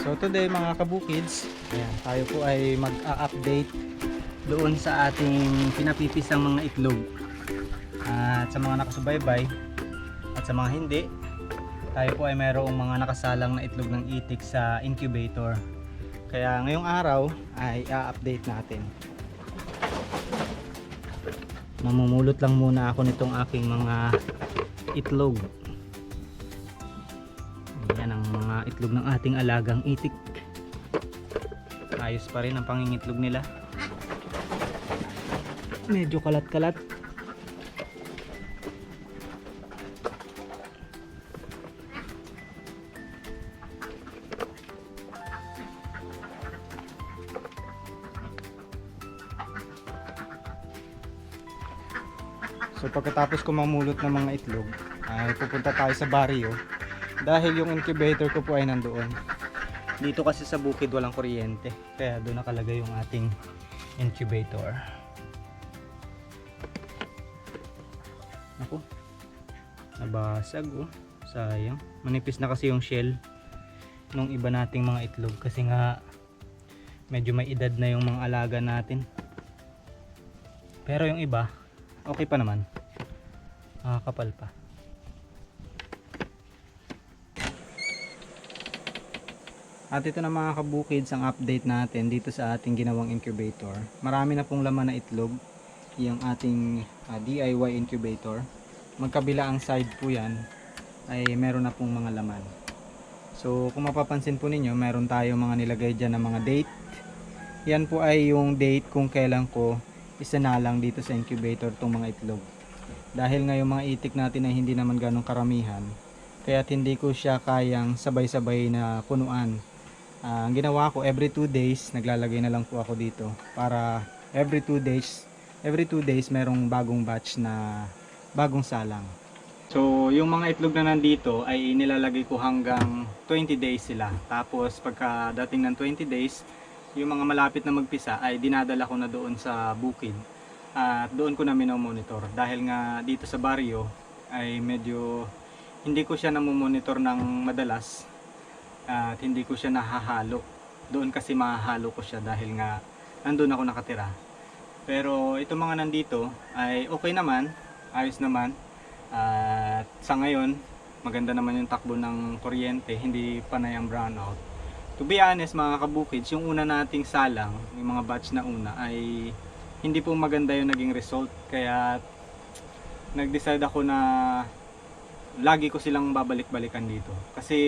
So today mga kabukids, ayan, tayo po ay mag-a-update doon sa ating pinapipisang mga itlog. At sa mga nakasubaybay at sa mga hindi, tayo po ay mayroong mga nakasalang na itlog ng itik sa incubator. Kaya ngayong araw ay a-update natin. Mamumulot lang muna ako nitong aking mga itlog. Yan ang mga itlog ng ating alagang itik. Ayos pa rin ang pangingitlog nila. Medyo kalat-kalat. So pagkatapos ko mamulot ng mga itlog, ay pupunta tayo sa baryo. Dahil yung incubator ko po ay nandoon. Dito kasi sa bukid walang kuryente, kaya doon nakalagay yung ating incubator. Ako, nabasag oh. Sayang. Manipis na kasi yung shell nung iba nating mga itlog kasi nga medyo may edad na yung mga alaga natin. Pero yung iba okay pa naman, kapal pa. At ito na mga kabukids ang update natin dito sa ating ginawang incubator. Marami na pong laman na itlog yung ating DIY incubator. Magkabila ang side po yan ay meron na pong mga laman. So kung mapapansin po ninyo, meron tayo mga nilagay dyan na mga date. Yan po ay yung date kung kailan ko isinalang dito sa incubator tong mga itlog. Dahil nga yung mga itik natin ay hindi naman ganong karamihan, kaya hindi ko siya kayang sabay-sabay na punuan. Ang ginawa ko, every 2 days naglalagay na lang po ako dito para every 2 days merong bagong batch na bagong salang. So yung mga itlog na nandito ay nilalagay ko hanggang 20 days sila. Tapos pagkadating ng 20 days, yung mga malapit na magpisa ay dinadala ko na doon sa bukid at doon ko na minomonitor. Dahil nga dito sa baryo ay medyo hindi ko siya namomonitor ng madalas at hindi ko siya nahahalo. Doon kasi mahahalo ko siya dahil nga nandun ako nakatira. Pero itong mga nandito ay okay naman, ayos naman. At sa ngayon maganda naman yung takbo ng kuryente, hindi panay ang brownout. To be honest mga kabukids, yung una nating salang, yung mga batch na una ay hindi po maganda yung naging result. Kaya nag-decide ako na lagi ko silang babalik-balikan dito. Kasi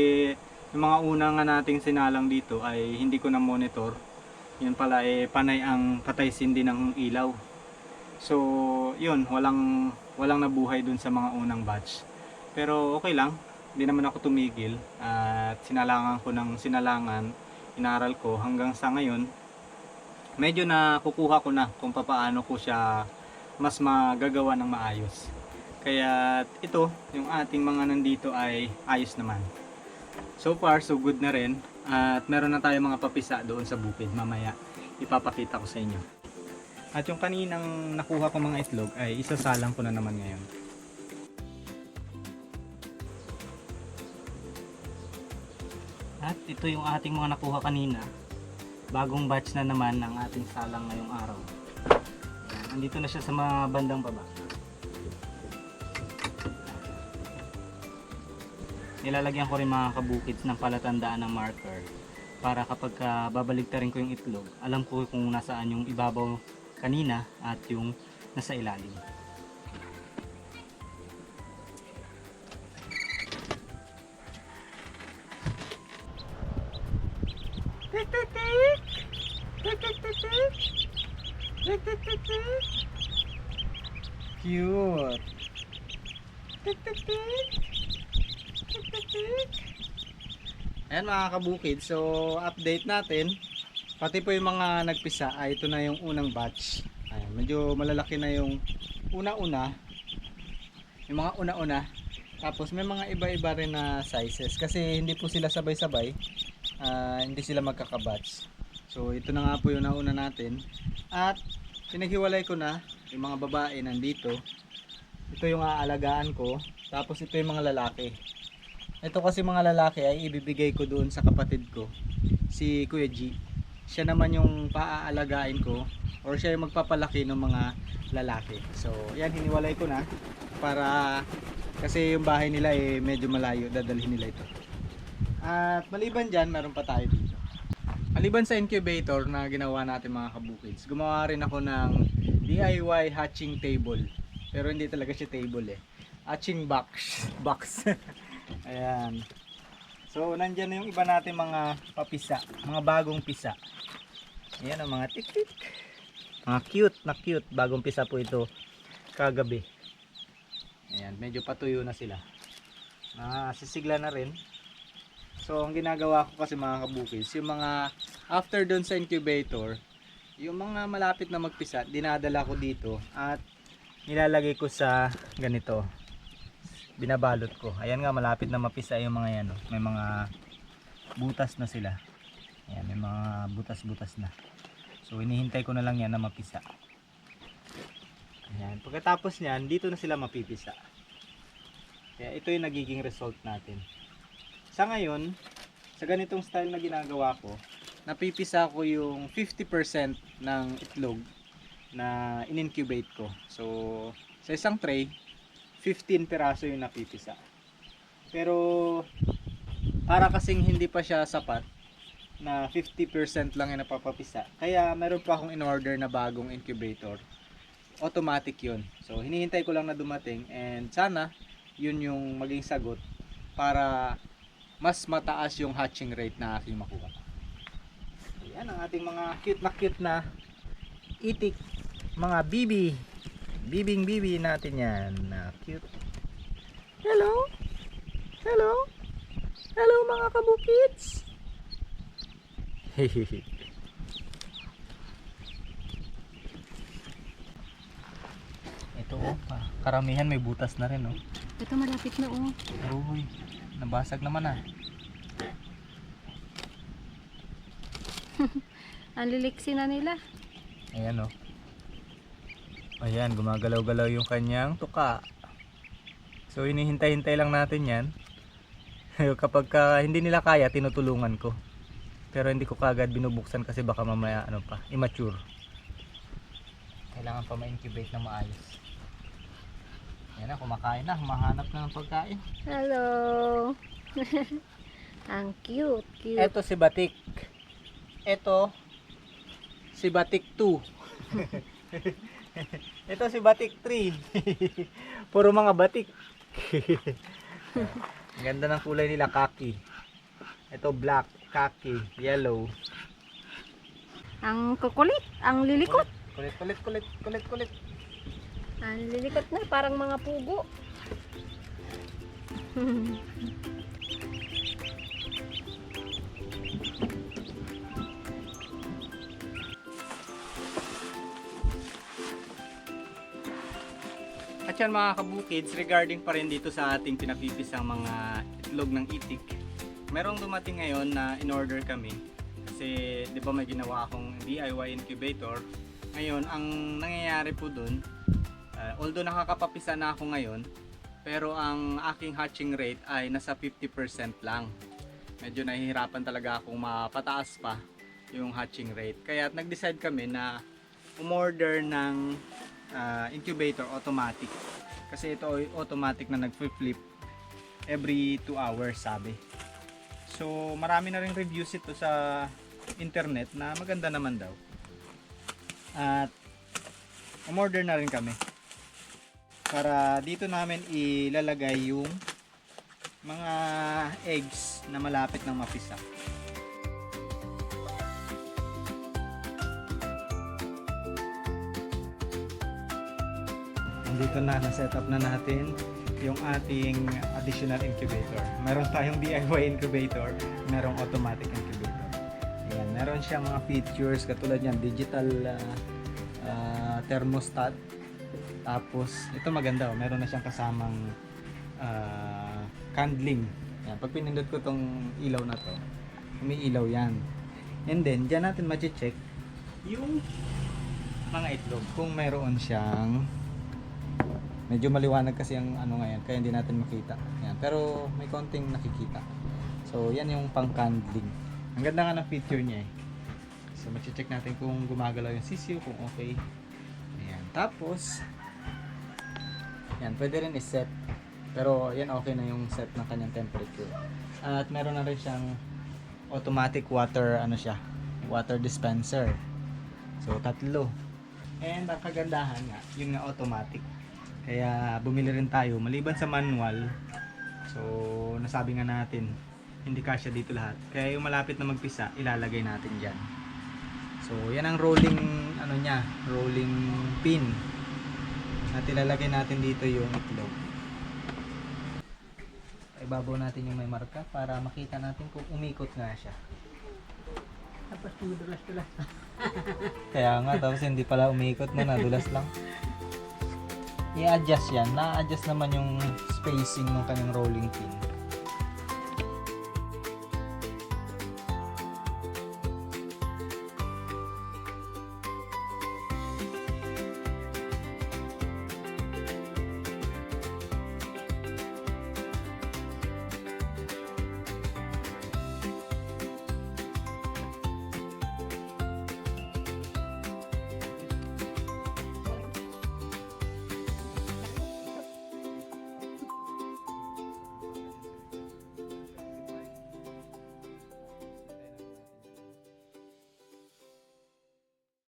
yung mga una nga nating sinalang dito ay hindi ko na monitor. Yun pala panay ang patay sindi ng ilaw. So yun, walang nabuhay dun sa mga unang batch. Pero okay lang, hindi naman ako tumigil at sinalangan ko ng sinalangan, inaral ko hanggang sa ngayon. Medyo na kukuha ko na kung paano ko siya mas magagawa ng maayos. Kaya ito, yung ating mga nandito ay ayos naman. So far so good na rin at meron na tayong mga papisa doon sa bukid. Mamaya ipapakita ko sa inyo. At yung kaninang nakuha ko mga itlog ay isasalang ko na naman ngayon. At ito yung ating mga nakuha kanina. Bagong batch na naman ng ating salang ngayong araw. Yan, andito na siya sa mga bandang baba. Nilalagyan ko rin mga kabukids ng palatandaan ng marker para kapag babaligtarin ko yung itlog, alam ko kung nasaan yung ibabaw kanina at yung nasa ilalim. Cute. Ayan mga kabukid, so update natin. Pati po yung mga nagpisa ay ito na yung unang batch. Ayan, medyo malalaki na yung una-una. Yung mga una-una. Tapos may mga iba-iba rin na sizes kasi hindi po sila sabay-sabay. Hindi sila magkakabatch. So ito na nga po yung nauna natin. At pinaghiwalay ko na yung mga babae nandito. Ito yung aalagaan ko. Tapos ito yung mga lalaki. Ito kasi mga lalaki ay ibibigay ko doon sa kapatid ko, si Kuya G. Siya naman yung paaalagaan ko or siya yung magpapalaki ng mga lalaki. So, yan, hiniwalay ko na para kasi yung bahay nila eh medyo malayo, dadalhin nila ito. At maliban dyan, meron pa tayo dito. Maliban sa incubator na ginawa natin mga kabukids, gumawa rin ako ng DIY hatching table. Pero hindi talaga siya table eh. Hatching box. Box. Ayan. So, nandyan na yung iba natin mga papisa. Mga bagong pisa. Ayan ang mga tik-tik. Mga cute. Bagong pisa po ito kagabi. Ayan, medyo patuyo na sila. Sisigla na rin. So, ang ginagawa ko kasi mga kabukis, yung mga after doon sa incubator, yung mga malapit na magpisa, dinadala ko dito at nilalagay ko sa ganito. Binabalot ko. Ayan nga, malapit na mapisa yung mga yan. Oh. May mga butas na sila. Ayan, may mga butas-butas na. So, hinihintay ko na lang yan na mapisa. Ayan. Pagkatapos nyan, dito na sila mapipisa. Kaya ito yung nagiging result natin. Sa ngayon, sa ganitong style na ginagawa ko, napipisa ko yung 50% ng itlog na in-incubate ko. So, sa isang tray, 15 piraso yung napipisa. Pero para kasing hindi pa siya sapat na 50% lang yung napapapisa. Kaya meron pa akong in-order na bagong incubator. Automatic yun. So hinihintay ko lang na dumating and sana yun yung maging sagot para mas mataas yung hatching rate na aking makuha. Yan ang ating mga cute na itik, mga bibi. Bibing natin yan na cute. Hello mga kabukids. Hehehe. Ito karamihan may butas na rin Ito malapit na Uy, nabasag naman Ang liliksi na nila. Ayan Ayan, gumagalaw-galaw yung kanyang tuka. So hinihintay-hintay lang natin yan. Kapag hindi nila kaya, tinutulungan ko. Pero hindi ko kagad binubuksan kasi baka mamaya immature. Kailangan pa ma-incubate na maayos. Ayan na, kumakain na, humahanap na ng pagkain. Hello. Ang cute. Ito si Batik. Ito si Batik 2. Ito si Batik 3. Puro mga batik. Ang ganda ng kulay nila, khaki. Ito black, khaki, yellow. Ang kukulit, ang lilikot. Kulit. Ang lilikot na, parang mga pugo. At yan mga kabukids, regarding pa rin dito sa ating pinapipisang mga itlog ng itik, merong dumating ngayon na in-order kami kasi di ba may ginawa akong DIY incubator. Ngayon ang nangyayari po dun, although nakakapapisa na ako ngayon, pero ang aking hatching rate ay nasa 50% lang. Medyo nahihirapan talaga akong mapataas pa yung hatching rate. Kaya nag-decide kami na umorder ng incubator automatic, kasi ito automatic na nag-flip every 2 hours sabi. So marami na ring reviews ito sa internet na maganda naman daw, at umorder na rin kami para dito namin ilalagay yung mga eggs na malapit ng mapisa. Dito na-set up na natin yung ating additional incubator. Meron tayong DIY incubator, merong automatic incubator. Ayan, meron siyang mga features katulad niyan, digital thermostat. Tapos ito maganda, meron na siyang kasamang candling. Ayan, pag pinindot ko tong ilaw na to, umiilaw yan. And then diyan natin ma-check yung mga itlog kung meron siyang Medyo maliwanag kasi ang ano ngayon, kaya hindi natin makita. Yan. Pero may konting nakikita. So, yan yung pang-candling. Ang ganda nga ng feature niya eh. So, mag-check natin kung gumagalaw yung sisiyo, kung okay. Ayan. Tapos, yan, pwede rin i-set. Pero, yan okay na yung set ng kanyang temperature. At meron na rin siyang automatic water, ano siya, water dispenser. So, 3. And ang kagandahan nga, yun nga automatic. Kaya bumili rin tayo maliban sa manual. So nasabi nga natin hindi kasya dito lahat. Kaya yung malapit na magpisa, ilalagay natin diyan. So yan ang rolling ano niya, rolling pin. At ilalagay natin dito yung itlog. Ibabaw natin yung may marka para makita natin kung umikot nga siya. Tapos tumudulas-dulas. Kaya nga, tapos hindi pala umikot na, nadulas lang. I-adjust yan. Na-adjust naman yung spacing ng kanyang rolling pin.